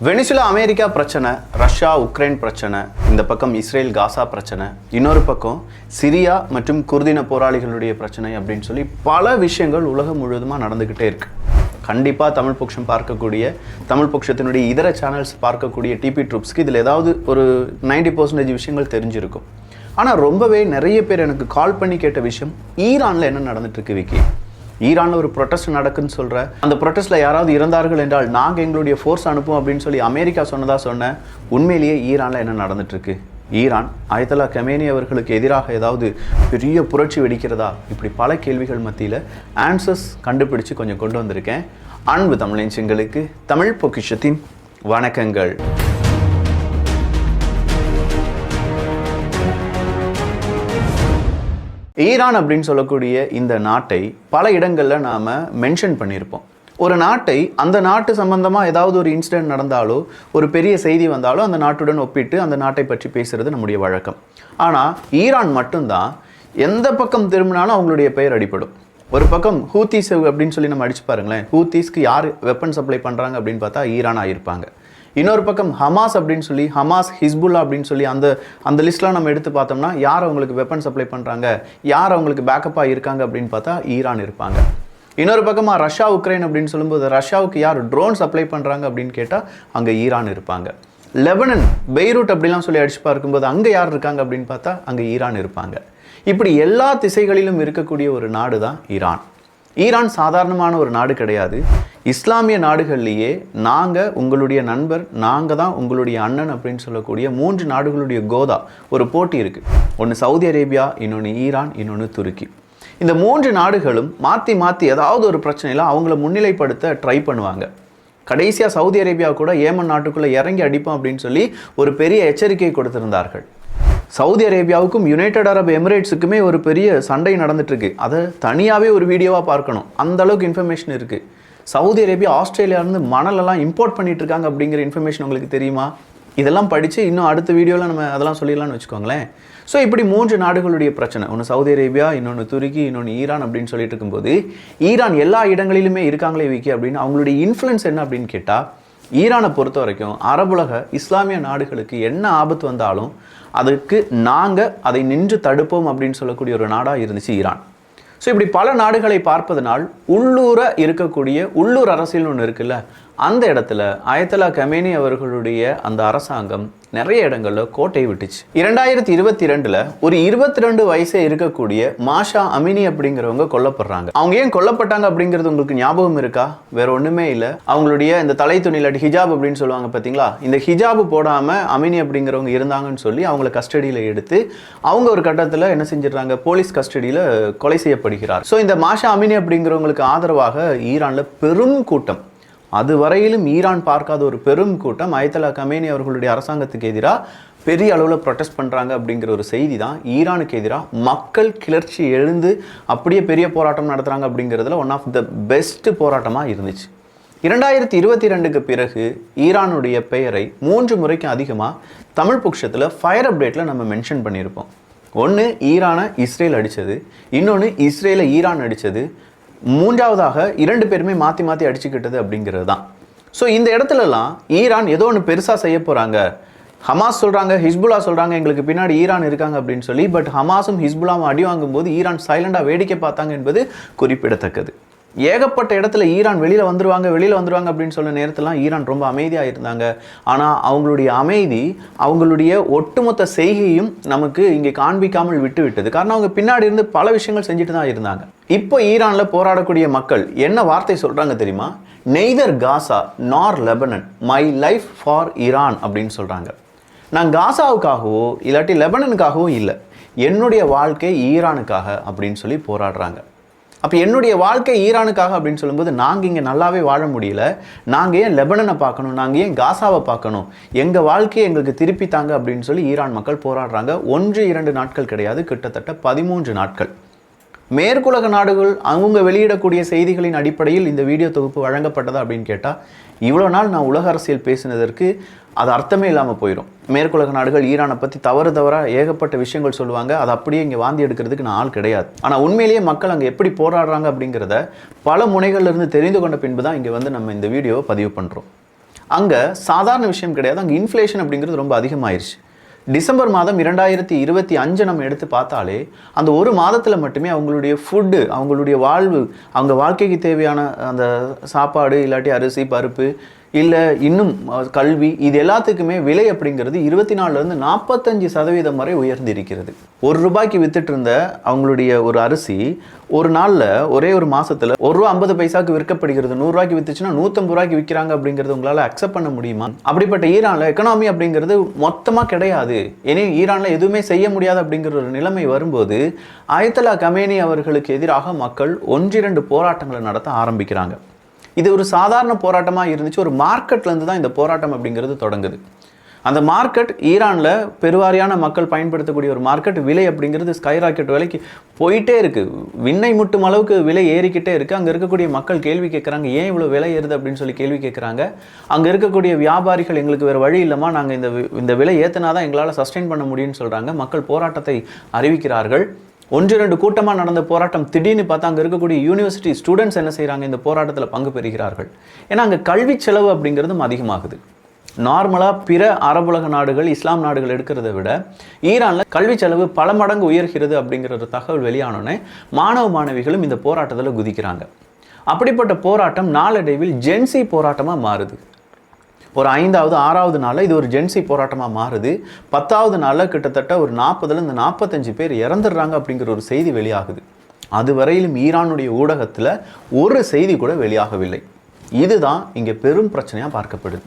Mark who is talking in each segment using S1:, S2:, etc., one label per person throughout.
S1: Venezuela America பிரச்சனை, Russia Ukraine பிரச்சனை, இந்த பக்கம் இஸ்ரேல் காசா பிரச்சனை, இன்னொரு பக்கம் சிரியா மற்றும் குர்தின போராளிகளுடைய பிரச்சனை அப்படின்னு சொல்லி பல விஷயங்கள் உலகம் முழுவதுமாக நடந்துக்கிட்டே இருக்கு. கண்டிப்பாக தமிழ் பொக்ஷம் பார்க்கக்கூடிய, தமிழ் பொக்ஷத்தினுடைய இதர சேனல்ஸ் பார்க்கக்கூடிய டிபி ட்ரூப்ஸ்க்கு இதில் ஏதாவது ஒரு 90% விஷயங்கள் தெரிஞ்சிருக்கும். ஆனால் ரொம்பவே நிறைய பேர் எனக்கு கால் பண்ணி கேட்ட விஷயம், ஈரானில் என்ன நடந்துட்டு இருக்கு விக்கி? ஈரானில் ஒரு ப்ரொட்டஸ்ட் நடக்குன்னு சொல்கிற, அந்த ப்ரொட்டஸ்ட்டில் யாராவது இறந்தார்கள் என்றால் நாங்கள் எங்களுடைய ஃபோர்ஸ் அனுப்புவோம் அப்படின்னு சொல்லி அமெரிக்கா சொன்னேன். உண்மையிலேயே ஈரானில் என்ன நடந்துட்டுருக்கு? ஈரான் ஆயத்தல்லா கமேனி அவர்களுக்கு எதிராக ஏதாவது பெரிய புரட்சி வெடிக்கிறதா? இப்படி பல கேள்விகள் மத்தியில் ஆன்சர்ஸ் கண்டுபிடிச்சு கொஞ்சம் கொண்டு வந்திருக்கேன். அன்பு தமிழ் தமிழ் பொக்கிஷத்தின் வணக்கங்கள். ஈரான் அப்படின்னு சொல்லக்கூடிய இந்த நாட்டை பல இடங்களில் நாம் மென்ஷன் பண்ணியிருப்போம். ஒரு நாட்டை, அந்த நாட்டு சம்பந்தமாக ஏதாவது ஒரு இன்சிடென்ட் நடந்தாலோ, ஒரு பெரிய செய்தி வந்தாலோ அந்த நாட்டுடன் ஒப்பிட்டு அந்த நாட்டை பற்றி பேசுகிறது நம்முடைய வழக்கம். ஆனால் ஈரான் மட்டும்தான் எந்த பக்கம் திரும்பினாலும் அவங்களுடைய பெயர் அடிப்படும். ஒரு பக்கம் ஹூத்தீஸ் அப்படின்னு சொல்லி நம்ம அடிச்சு பாருங்களேன், ஹூத்தீஸ்க்கு யார் வெப்பன் சப்ளை பண்ணுறாங்க அப்படின்னு பார்த்தா ஈரான் ஆகியிருப்பாங்க. இன்னொரு பக்கம் ஹமாஸ் அப்படின்னு சொல்லி, ஹமாஸ், ஹிஸ்புல்லா அப்படின்னு சொல்லி அந்த லிஸ்ட்லாம் நம்ம எடுத்து பார்த்தோம்னா யார் அவங்களுக்கு வெப்பன் சப்ளை பண்ணுறாங்க, யார் அவங்களுக்கு பேக்கப்பாக இருக்காங்க அப்படின்னு பார்த்தா ஈரான் இருப்பாங்க. இன்னொரு பக்கமாக ரஷ்யா உக்ரைன் அப்படின்னு சொல்லும்போது ரஷ்யாவுக்கு யார் ட்ரோன் சப்ளை பண்ணுறாங்க அப்படின்னு கேட்டால் அங்கே ஈரான் இருப்பாங்க. லெபனன், பெய்ரூட் அப்படிலாம் சொல்லி அடிச்சு பார்க்கும்போது அங்கே யார் இருக்காங்க அப்படின்னு பார்த்தா அங்கே ஈரான் இருப்பாங்க. இப்படி எல்லா திசைகளிலும் இருக்கக்கூடிய ஒரு நாடு தான் ஈரான். ஈரான் சாதாரணமான ஒரு நாடு கிடையாது. இஸ்லாமிய நாடுகள்லேயே நாங்கள் உங்களுடைய நண்பர், நாங்கள் தான் உங்களுடைய அண்ணன் அப்படின்னு சொல்லக்கூடிய 3 நாடுகளுடைய கோதா ஒரு போட்டி இருக்குது. ஒன்று சவுதி அரேபியா, இன்னொன்று ஈரான், இன்னொன்று துருக்கி. இந்த 3 நாடுகளும் மாற்றி ஏதாவது ஒரு பிரச்சனையில் அவங்கள முன்னிலைப்படுத்த ட்ரை பண்ணுவாங்க. கடைசியாக சவுதி அரேபியா கூட ஏமன் நாட்டுக்குள்ளே இறங்கி அடிப்போம் அப்படின்னு சொல்லி ஒரு பெரிய எச்சரிக்கை கொடுத்திருந்தார்கள். சவுதி அரேபியாவுக்கும் யுனைடெட் அரப் எமிரேட்ஸுக்குமே ஒரு பெரிய சண்டை நடந்துட்டுருக்கு. அதை தனியாகவே ஒரு வீடியோவாக பார்க்கணும், அந்த அளவுக்கு இன்ஃபர்மேஷன் இருக்குது. சவுதி அரேபியா ஆஸ்திரேலியாவிலேருந்து மணலெல்லாம் இம்போர்ட் பண்ணிட்டு இருக்காங்க அப்படிங்கிற இன்ஃபர்மேஷன் உங்களுக்கு தெரியுமா? இதெல்லாம் படித்து இன்னும் அடுத்த வீடியோவில் நம்ம அதெல்லாம் சொல்லிடலாம்னு வச்சுக்கோங்களேன். ஸோ இப்படி 3 நாடுகளுடைய பிரச்சனை, ஒன்று சவுதி அரேபியா, இன்னொன்று துருக்கி, இன்னொன்று ஈரான் அப்படின்னு சொல்லிட்டு இருக்கும்போது ஈரான் எல்லா இடங்களிலுமே இருக்காங்களே விக்கி அப்படின்னு அவங்களுடைய இன்ஃப்ளூயன்ஸ் என்ன அப்படின்னு கேட்டால், ஈரானை பொறுத்த வரைக்கும் அரபுலக இஸ்லாமிய நாடுகளுக்கு என்ன ஆபத்து வந்தாலும் அதுக்கு நாங்கள் அதை நின்று தடுப்போம் அப்படின்னு சொல்லக்கூடிய ஒரு நாடாக இருந்துச்சு ஈரான். ஸோ இப்படி பல நாடுகளை பார்ப்பதனால் இருக்கக்கூடிய உள்ளூர் அரசியல் ஒன்று இருக்குல்ல, அந்த இடத்துல ஆயத்தல்லா கமேனி அவர்களுடைய அந்த அரசாங்கம் நிறைய இடங்களில் கோட்டை விட்டுச்சு. 2022 ஒரு 22 வயசே இருக்கக்கூடிய மாஷா அமினி அப்படிங்கிறவங்க கொல்லப்படுறாங்க. அவங்க ஏன் கொல்லப்பட்டாங்க அப்படிங்கிறது உங்களுக்கு ஞாபகம் இருக்கா? வேற ஒன்றுமே இல்லை, அவங்களுடைய இந்த தலை துணி ஹிஜாப் அப்படின்னு சொல்லுவாங்க பார்த்தீங்களா, இந்த ஹிஜாப் போடாமல் அமினி அப்படிங்கிறவங்க இருந்தாங்கன்னு சொல்லி அவங்கள கஸ்டடியில் எடுத்து அவங்க ஒரு கட்டத்தில் என்ன செஞ்சிடறாங்க, போலீஸ் கஸ்டடியில் கொலை செய்யப்படுகிறார். ஸோ இந்த மாஷா அமினி அப்படிங்கிறவங்களுக்கு ஆதரவாக ஈரானில் பெரும் கூட்டம், அதுவரையிலும் ஈரான் பார்க்காத ஒரு பெரும் கூட்டம் ஆயத்தல்லா கமேனி அவர்களுடைய அரசாங்கத்துக்கு எதிராக பெரிய அளவில் ப்ரொட்டஸ்ட் பண்ணுறாங்க அப்படிங்கிற ஒரு செய்தி தான் ஈரானுக்கு எதிராக மக்கள் கிளர்ச்சி எழுந்து அப்படியே பெரிய போராட்டம் நடத்துகிறாங்க அப்படிங்கிறதுல ஒன் ஆஃப் த பெஸ்ட் போராட்டமாக இருந்துச்சு. 2022க்கு பிறகு ஈரானுடைய பெயரை 3 முறைக்கு அதிகமாக தமிழ் பொக்ஷத்தில் ஃபயர் அப்டேட்டில் நம்ம மென்ஷன் பண்ணியிருப்போம். ஒன்று ஈரானை இஸ்ரேல் அடித்தது, இன்னொன்று இஸ்ரேலை ஈரான் அடித்தது, 3வதாக 2 பேருமே மாற்றி அடிச்சுக்கிட்டது அப்படிங்கிறது தான். ஸோ இந்த இடத்துலலாம் ஈரான் ஏதோ ஒன்று பெருசாக செய்ய போகிறாங்க, ஹமாஸ் சொல்கிறாங்க, ஹிஸ்புல்லா சொல்கிறாங்க எங்களுக்கு பின்னாடி ஈரான் இருக்காங்க அப்படின்னு சொல்லி. பட் ஹமாஸும் ஹிஸ்புல்லாவும் அடி வாங்கும்போது ஈரான் சைலண்டாக வேடிக்கை பார்த்தாங்க என்பது குறிப்பிடத்தக்கது. ஏகப்பட்ட இடத்துல ஈரான் வெளியில் வந்துருவாங்க அப்படின்னு சொல்ல நேரத்திலாம் ஈரான் ரொம்ப அமைதியாக இருந்தாங்க. ஆனால் அவங்களுடைய அமைதி அவங்களுடைய ஒட்டுமொத்த செய்கையும் நமக்கு இங்கே காண்பிக்காமல் விட்டது. காரணம் அவங்க பின்னாடி இருந்து பல விஷயங்கள் செஞ்சுட்டு தான் இருந்தாங்க. இப்போ ஈரானில் போராடக்கூடிய மக்கள் என்ன வார்த்தை சொல்கிறாங்க தெரியுமா? நெய்தர் காசா நார் Lebanon, my life for Iran அப்படின்னு சொல்கிறாங்க. நான் காசாவுக்காகவோ இல்லாட்டி லெபனனுக்காகவோ இல்லை, என்னுடைய வாழ்க்கை ஈரானுக்காக அப்படின்னு சொல்லி போராடுறாங்க. அப்போ என்னுடைய வாழ்க்கை ஈரானுக்காக அப்படின்னு சொல்லும்போது நாங்கள் இங்கே நல்லாவே வாழ முடியல, நாங்கள் ஏன் லெபனனை பார்க்கணும், நாங்கள் ஏன் காசாவை பார்க்கணும், எங்கள் வாழ்க்கையை எங்களுக்கு திருப்பி தாங்க அப்படின்னு சொல்லி ஈரான் மக்கள் போராடுறாங்க. 1-2 நாட்கள் கிடையாது, கிட்டத்தட்ட 13 நாட்கள். மேற்குலக நாடுகள் அவங்க வெளியிடக்கூடிய செய்திகளின் அடிப்படையில் இந்த வீடியோ தொகுப்பு வழங்கப்பட்டதா அப்படின்னு கேட்டால், இவ்வளோ நாள் நான் உலக அரசியல் பேசினதற்கு அது அர்த்தமே இல்லாமல் போயிடும். மேற்குலக நாடுகள் ஈரானை பற்றி தவறாக ஏகப்பட்ட விஷயங்கள் சொல்லுவாங்க, அதை அப்படியே இங்கே வாந்தி எடுக்கிறதுக்கு நான் ஆள் கிடையாது. ஆனால் உண்மையிலேயே மக்கள் அங்கே எப்படி போராடுறாங்க அப்படிங்கிறத பல முனைகள்லேருந்து தெரிந்து கொண்ட பின்பு தான் இங்கே வந்து நம்ம இந்த வீடியோவை பதிவு பண்ணுறோம். அங்கே சாதாரண விஷயம் கிடையாது, அங்கே இன்ஃப்ளேஷன் அப்படிங்கிறது ரொம்ப அதிகமாயிருச்சு. டிசம்பர் மாதம் 2025 நம்ம எடுத்து பார்த்தாலே அந்த ஒரு மாதத்தில் மட்டுமே அவங்களுடைய ஃபுட்டு, அவங்களுடைய வாழ்வு, அவங்க வாழ்க்கைக்கு தேவையான அந்த சாப்பாடு, இல்லாட்டி அரிசி பருப்பு, இல்லை இன்னும் கல்வி, இது எல்லாத்துக்குமே விலை அப்படிங்கிறது 24லேருந்து 45% வரை உயர்ந்திருக்கிறது. ₹1 வித்துட்டு இருந்த அவங்களுடைய ஒரு அரிசி ஒரு நாளில் ஒரே ஒரு மாதத்தில் ₹1.50 விற்கப்படுகிறது. ₹100 வித்துச்சுன்னா ₹150 விற்கிறாங்க அப்படிங்கிறது உங்களால் அக்செப்ட் பண்ண முடியுமா? அப்படிப்பட்ட ஈரானில் எக்கனாமி அப்படிங்கிறது மொத்தமாக கிடையாது. ஏன்னா ஈரானில் எதுவுமே செய்ய முடியாது அப்படிங்கிற ஒரு நிலைமை வரும்போது ஆயத்தல்லா கமேனி அவர்களுக்கு எதிராக மக்கள் ஒன்றிரண்டு போராட்டங்களை நடத்த ஆரம்பிக்கிறாங்க. இது ஒரு சாதாரண போராட்டமாக இருந்துச்சு. ஒரு மார்க்கெட்லேருந்து தான் இந்த போராட்டம் அப்படிங்கிறது தொடங்குது. அந்த மார்க்கெட் ஈரானில் பெருவாரியான மக்கள் பயன்படுத்தக்கூடிய ஒரு மார்க்கெட். விலை அப்படிங்கிறது ஸ்கை ராக்கெட் விலைக்கு போயிட்டே இருக்குது. விண்ணை முட்டும் அளவுக்கு விலை ஏறிக்கிட்டே இருக்குது. அங்கே இருக்கக்கூடிய மக்கள் கேள்வி கேட்குறாங்க, ஏன் இவ்வளோ விலை ஏறுது அப்படின்னு சொல்லி கேள்வி கேட்குறாங்க. அங்கே இருக்கக்கூடிய வியாபாரிகள், எங்களுக்கு வேறு வழி இல்லைமா, நாங்கள் இந்த விலை ஏற்றினா தான் எங்களால் சஸ்டெயின் பண்ண முடியும்னு சொல்கிறாங்க. மக்கள் போராட்டத்தை அறிவிக்கிறார்கள். 1-2 கூட்டமாக நடந்த போராட்டம் திடீர்னு பார்த்தா அங்கே இருக்கக்கூடிய யூனிவர்சிட்டி ஸ்டூடெண்ட்ஸ் என்ன செய்கிறாங்க, இந்த போராட்டத்தில் பங்கு பெறுகிறார்கள். ஏன்னா அங்கே கல்வி செலவு அப்படிங்கிறதும் அதிகமாகுது. நார்மலாக பிற அரபுலக நாடுகள், இஸ்லாம் நாடுகள் எடுக்கிறத விட ஈரானில் கல்வி செலவு பல மடங்கு உயர்கிறது அப்படிங்கிற ஒரு தகவல் வெளியானோடனே மாணவ மாணவிகளும் இந்த போராட்டத்தில் குதிக்கிறாங்க. அப்படிப்பட்ட போராட்டம் நாளடைவில் ஜென்சி போராட்டமாக மாறுது. ஒரு 5வது 6வது நாளில் இது ஒரு ஜென்சி போராட்டமாக மாறுது. 10வது நாளில் கிட்டத்தட்ட ஒரு 40லேருந்து 45 பேர் இறந்துடுறாங்க அப்படிங்கிற ஒரு செய்தி வெளியாகுது. அதுவரையிலும் ஈரானுடைய ஊடகத்தில் ஒரு செய்தி கூட வெளியாகவில்லை. இதுதான் இங்கே பெரும் பிரச்சனையாக பார்க்கப்படுது.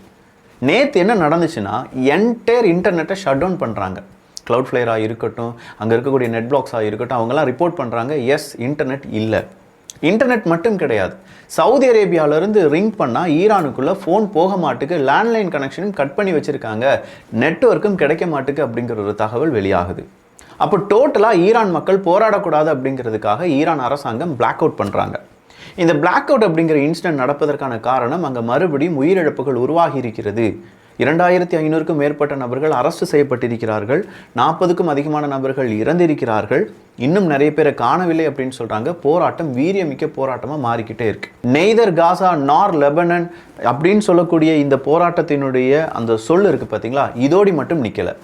S1: நேற்று என்ன நடந்துச்சுன்னா, என்டையர் இன்டர்நெட்டை ஷட் டவுன் பண்ணுறாங்க. க்ளவுட்ஃப்ளேயராக இருக்கட்டும், அங்கே இருக்கக்கூடிய நெட் பிளாக்ஸாக இருக்கட்டும், அவங்கெல்லாம் ரிப்போர்ட் பண்ணுறாங்க, எஸ் இன்டர்நெட் இல்லை. இன்டர்நெட் மட்டும் கிடையாது, சவுதி அரேபியாவிலேருந்து ரிங் பண்ணால் ஈரானுக்குள்ளே ஃபோன் போக மாட்டுக்கு, லேண்ட்லைன் கனெக்ஷனும் கட் பண்ணி வச்சுருக்காங்க, நெட்வொர்க்கும் கிடைக்க மாட்டுக்கு அப்படிங்கிற ஒரு தகவல் வெளியாகுது. அப்போ டோட்டலாக ஈரான் மக்கள் போராடக்கூடாது அப்படிங்கிறதுக்காக ஈரான் அரசாங்கம் பிளாக் அவுட் பண்ணுறாங்க. இந்த பிளாக் அவுட் அப்படிங்கிற இன்சிடென்ட் நடப்பதற்கான காரணம், அங்கே மறுபடியும் உயிரிழப்புகள் உருவாகி இருக்கிறது. 2500க்கும் மேற்பட்ட நபர்கள் அரெஸ்ட் செய்யப்பட்டிருக்கிறார்கள். 40க்கும் அதிகமான நபர்கள் இறந்திருக்கிறார்கள். இன்னும் நிறைய பேரை காணவில்லை அப்படின்னு சொல்கிறாங்க. போராட்டம் வீரியமிக்க போராட்டமாக மாறிக்கிட்டே இருக்கு. நெய்தர் காசா நார் லெபனன் அப்படின்னு சொல்லக்கூடிய இந்த போராட்டத்தினுடைய அந்த சொல் இருக்குது பார்த்தீங்களா, இதோடி மட்டும் நிற்கலை.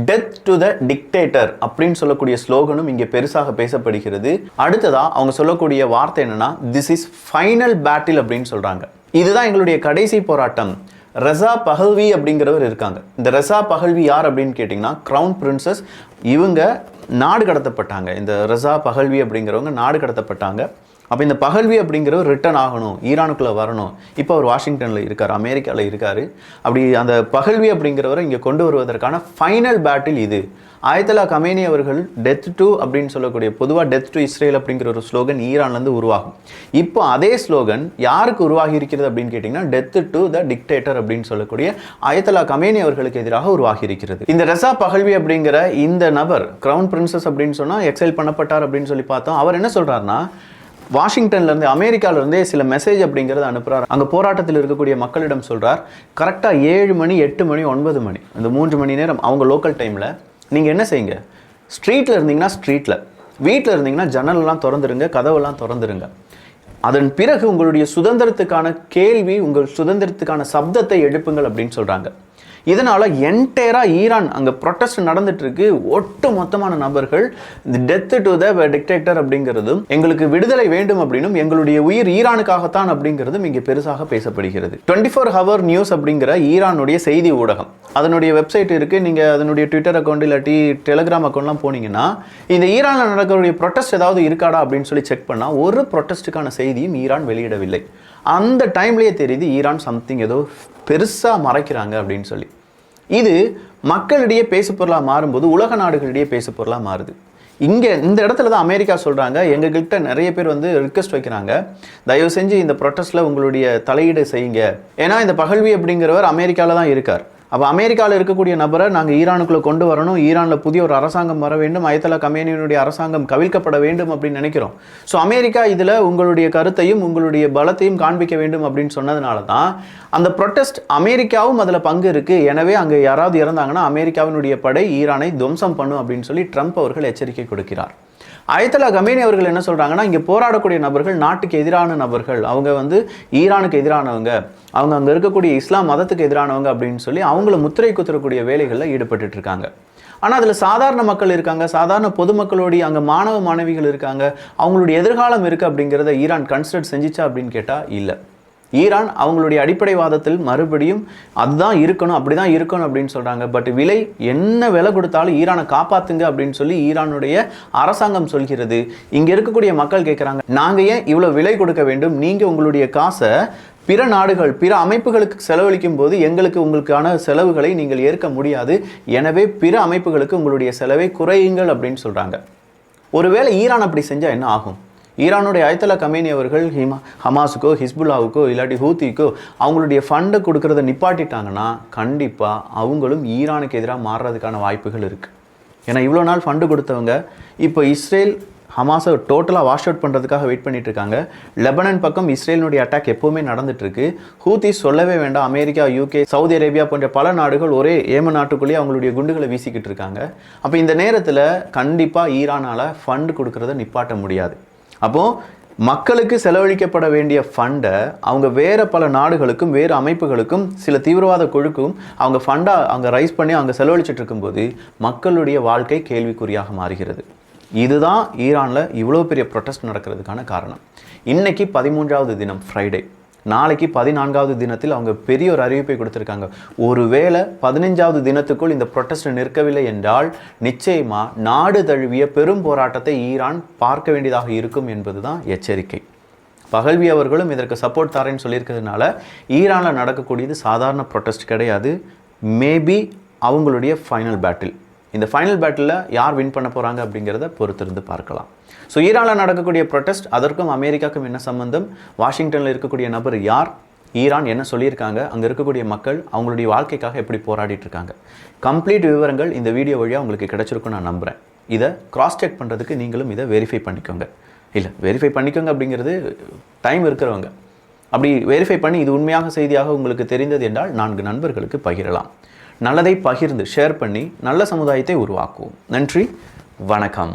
S1: டெத் டு த டிக்டேட்டர் அப்படின்னு சொல்லக்கூடிய ஸ்லோகனும் இங்கே பெருசாக பேசப்படுகிறது. அடுத்ததாக அவங்க சொல்லக்கூடிய வார்த்தை என்னன்னா, திஸ் இஸ் ஃபைனல் பேட்டில் அப்படின்னு சொல்கிறாங்க. இதுதான் எங்களுடைய கடைசி போராட்டம். ரெசா பஹல்வி அப்படிங்கிறவர் இருக்காங்க. இந்த ரெசா பஹல்வி யார் அப்படின்னு கேட்டிங்கன்னா, கிரவுன் பிரின்சஸ். இவங்க நாடு கடத்தப்பட்டாங்க. இந்த ரெசா பஹல்வி அப்படிங்கிறவங்க நாடு கடத்தப்பட்டாங்க. அப்போ இந்த பஹல்வி அப்படிங்கிறவர் ரிட்டர்ன் ஆகணும், ஈரானுக்குள்ளே வரணும். இப்போ அவர் வாஷிங்டனில் இருக்கார், அமெரிக்காவில் இருக்கார். அப்படி அந்த பஹல்வி அப்படிங்கிறவரை இங்கே கொண்டு வருவதற்கான ஃபைனல் பேட்டில் இது. ஆயத்தல்லா கமேனி அவர்கள் டெத் டு அப்படின்னு சொல்லக்கூடிய, பொதுவாக டெத் டு இஸ்ரேல் அப்படிங்கிற ஒரு ஸ்லோகன் ஈரான்லேருந்து உருவாகும். இப்போ அதே ஸ்லோகன் யாருக்கு உருவாகி இருக்கிறது அப்படின்னு கேட்டிங்கன்னா, டெத் டு த டிக்டேட்டர் அப்படின்னு சொல்லக்கூடிய ஆயத்தல்லா கமேனி அவர்களுக்கு எதிராக உருவாகி இருக்கிறது. இந்த ரெசா பஹல்வி அப்படிங்கிற இந்த நபர் கிரவுன் பிரின்சஸ் அப்படின்னு சொன்னால் எக்ஸைல் பண்ணப்பட்டார் அப்படின்னு சொல்லி பார்த்தோம். அவர் என்ன சொல்கிறாருன்னா, வாஷிங்டன்லேருந்து, அமெரிக்காவிலேருந்தே சில மெசேஜ் அப்படிங்கிறத அனுப்புகிறார். அங்கே போராட்டத்தில் இருக்கக்கூடிய மக்களிடம் சொல்கிறார், கரெக்டாக 7 மணி 8 மணி 9 மணி இந்த 3 மணி நேரம் அவங்க லோக்கல் டைமில் நீங்கள் என்ன செய்யுங்க, ஸ்ட்ரீட்டில் இருந்தீங்கன்னா ஸ்ட்ரீட்டில், வீட்டில் இருந்தீங்கன்னா ஜன்னலெல்லாம் திறந்துருங்க, கதவெல்லாம் திறந்துருங்க. அதன் பிறகு உங்களுடைய சுதந்திரத்துக்கான கேள்வி, உங்கள் சுதந்திரத்துக்கான சப்தத்தை எழுப்புங்கள் அப்படின்னு சொல்கிறாங்க. இதனால் என்டையராக ஈரான் அங்கே ப்ரொட்டஸ்ட் நடந்துட்டு இருக்கு. ஒட்டு மொத்தமான நபர்கள் இந்த டெத் டு த டிக்டேட்டர் அப்படிங்கிறதும், எங்களுக்கு விடுதலை வேண்டும் அப்படின்னும், எங்களுடைய உயிர் ஈரானுக்காகத்தான் அப்படிங்கிறதும் இங்கே பெருசாக பேசப்படுகிறது. 24 ஹவர் நியூஸ் அப்படிங்கிற ஈரானுடைய செய்தி ஊடகம், அதனுடைய வெப்சைட் இருக்குது. நீங்கள் அதனுடைய ட்விட்டர் அக்கௌண்ட் இல்லாட்டி டெலிகிராம் அக்கௌண்ட்லாம் போனீங்கன்னா, இந்த ஈரானில் நடக்கக்கூடிய ப்ரொட்டஸ்ட் ஏதாவது இருக்காடா அப்படின்னு சொல்லி செக் பண்ணால் ஒரு ப்ரொட்டஸ்ட்டுக்கான செய்தியும் ஈரான் வெளியிடவில்லை. அந்த டைம்லேயே தெரியுது ஈரான் சம்திங் ஏதோ பெருசாக மறைக்கிறாங்க அப்படின்னு சொல்லி. இது மக்களிடையே பேசுபொருளாக மாறும்போது உலக நாடுகளிடையே பேசுபொருளாக மாறுது. இங்கே இந்த இடத்துல தான் அமெரிக்கா சொல்கிறாங்க, எங்ககிட்ட நிறைய பேர் வந்து ரிக்வெஸ்ட் வைக்கிறாங்க, தயவு செஞ்சு இந்த ப்ரொட்டஸ்ட்டில் உங்களுடைய தலையீடு செய்யுங்க. ஏன்னா இந்த பஹல்வி அப்படிங்கிறவர் அமெரிக்காவில் தான் இருக்கார். அப்போ அமெரிக்காவில் இருக்கக்கூடிய நபரை நாங்கள் ஈரானுக்குள்ளே கொண்டு வரணும், ஈரானில் புதிய ஒரு அரசாங்கம் வர வேண்டும், ஆயத்தல்லா கமேனியினுடைய அரசாங்கம் கவிழ்க்கப்பட வேண்டும் அப்படின்னு நினைக்கிறோம். ஸோ அமெரிக்கா இதில் உங்களுடைய கருத்தையும் உங்களுடைய பலத்தையும் காண்பிக்க வேண்டும் அப்படின்னு சொன்னதுனால தான் அந்த ப்ரொட்டஸ்ட், அமெரிக்காவும் அதில் பங்கு இருக்குது. எனவே அங்கே யாராவது இறந்தாங்கன்னா அமெரிக்காவினுடைய படை ஈரானை துவம்சம் பண்ணும் அப்படின்னு சொல்லி ட்ரம்ப் அவர்கள் எச்சரிக்கை கொடுக்கிறார். அயத்தல்லா கமேனி அவர்கள் என்ன சொல்கிறாங்கன்னா, இங்கே போராடக்கூடிய நபர்கள் நாட்டுக்கு எதிரான நபர்கள், அவங்க வந்து ஈரானுக்கு எதிரானவங்க, அவங்க அங்கே இருக்கக்கூடிய இஸ்லாம் மதத்துக்கு எதிரானவங்க அப்படின்னு சொல்லி அவங்கள முத்திரை குத்துறக்கூடிய வேலைகளில் ஈடுபட்டு இருக்காங்க. ஆனால் அதில் சாதாரண மக்கள் இருக்காங்க, சாதாரண பொதுமக்களோடைய அங்கே மாணவ மாணவிகள் இருக்காங்க, அவங்களுடைய எதிர்காலம் இருக்குது அப்படிங்கிறத ஈரான் கன்சிடர் செஞ்சிச்சா அப்படின்னு கேட்டால் இல்லை. ஈரான் அவங்களுடைய அடிப்படைவாதத்தில் மறுபடியும் அதுதான் இருக்கணும், அப்படி தான் இருக்கணும் அப்படின்னு சொல்கிறாங்க. பட் விலை என்ன விலை கொடுத்தாலும் ஈரானை காப்பாற்றுங்க அப்படின்னு சொல்லி ஈரானுடைய அரசாங்கம் சொல்கிறது. இங்கே இருக்கக்கூடிய மக்கள் கேட்குறாங்க, நாங்கள் ஏன் இவ்வளோ விலை கொடுக்க வேண்டும்? நீங்கள் உங்களுடைய காசை பிற நாடுகள் பிற அமைப்புகளுக்கு செலவழிக்கும் போது உங்களுக்கான செலவுகளை நீங்கள் ஏற்க முடியாது. எனவே பிற அமைப்புகளுக்கு உங்களுடைய செலவை குறையுங்கள் அப்படின்னு சொல்கிறாங்க. ஒருவேளை ஈரான் அப்படி செஞ்சால் என்ன ஆகும்? ஈரானுடைய அயத்தல்லா கமேனி அவர்கள் ஹமாஸுக்கோ ஹிஸ்புல்லாவுக்கோ இல்லாட்டி ஹூத்திக்கோ அவங்களுடைய ஃபண்டை கொடுக்கறத நிப்பாட்டிட்டாங்கன்னா கண்டிப்பாக அவங்களும் ஈரானுக்கு எதிராக மாறுறதுக்கான வாய்ப்புகள் இருக்குது. ஏன்னா இவ்வளோ நாள் ஃபண்டு கொடுத்தவங்க இப்போ இஸ்ரேல் ஹமாஸை டோட்டலாக வாஷ் அவுட் பண்ணுறதுக்காக வெயிட் பண்ணிட்டு இருக்காங்க. லெபனன் பக்கம் இஸ்ரேலினுடைய அட்டாக் எப்போவுமே நடந்துட்டு இருக்கு. ஹூத்தி சொல்லவே வேண்டாம், அமெரிக்கா, யூகே, சவுதி அரேபியா போன்ற பல நாடுகள் ஒரே ஏமன் நாட்டுக்குள்ளேயே அவங்களுடைய குண்டுகளை வீசிக்கிட்டு இருக்காங்க. அப்போ இந்த நேரத்தில் கண்டிப்பாக ஈரானால் ஃபண்டு கொடுக்கறத நிப்பாட்ட முடியாது. அப்போது மக்களுக்கு செலவழிக்கப்பட வேண்டிய ஃபண்டை அவங்க வேறு பல நாடுகளுக்கும் வேறு அமைப்புகளுக்கும் சில தீவிரவாத குழுக்கும் அவங்க ஃபண்டாக அவங்க ரைஸ் பண்ணி அவங்க செலவழிச்சிட்டு இருக்கும்போது மக்களுடைய வாழ்க்கை கேள்விக்குறியாக மாறுகிறது. இதுதான் ஈரானில் இவ்வளோ பெரிய ப்ரொட்டஸ்ட் நடக்கிறதுக்கான காரணம். இன்றைக்கி 13வது தினம் ஃப்ரைடே, நாளைக்கு 14வது தினத்தில் அவங்க பெரிய ஒரு அறிவிப்பை கொடுத்துருக்காங்க. ஒருவேளை 15வது தினத்துக்குள் இந்த ப்ரொட்டஸ்ட் நிற்கவில்லை என்றால் நிச்சயமாக நாடு தழுவிய பெரும் போராட்டத்தை ஈரான் பார்க்க வேண்டியதாக இருக்கும் என்பது தான் எச்சரிக்கை. பகல்வி அவர்களும் இதற்கு சப்போர்ட் தரேன்னு சொல்லியிருக்கிறதுனால ஈரானில் நடக்கக்கூடியது சாதாரண ப்ரொட்டஸ்ட் கிடையாது. மேபி அவங்களுடைய ஃபைனல் பேட்டில். இந்த ஃபைனல் பேட்டிலில் யார் வின் பண்ண போகிறாங்க அப்படிங்கிறத பொறுத்திருந்து பார்க்கலாம். ஸோ ஈரானில் நடக்கக்கூடிய ப்ரொட்டஸ்ட், அதற்கும் அமெரிக்காவுக்கும் என்ன சம்பந்தம்? வாஷிங்டனில் இருக்கக்கூடிய நபர் யார்? ஈரான் என்ன சொல்லியிருக்காங்க? அங்கே இருக்கக்கூடிய மக்கள் அவங்களுடைய வாழ்க்கைக்காக எப்படி போராடிட்டு இருக்காங்க? கம்ப்ளீட் விவரங்கள் இந்த வீடியோ வழியாக உங்களுக்கு கிடைச்சிருக்கும் நான் நம்புகிறேன். இதை கிராஸ் செக் பண்ணுறதுக்கு நீங்களும் இதை வெரிஃபை பண்ணிக்கோங்க. இல்லை வெரிஃபை பண்ணிக்கோங்க அப்படிங்கிறது டைம் இருக்கிறவங்க அப்படி வெரிஃபை பண்ணி இது உண்மையாக செய்தியாக உங்களுக்கு தெரிந்தது என்றால் 4 நண்பர்களுக்கு பகிரலாம். நல்லதை பகிர்ந்து ஷேர் பண்ணி நல்ல சமுதாயத்தை உருவாக்குவோம். நன்றி, வணக்கம்.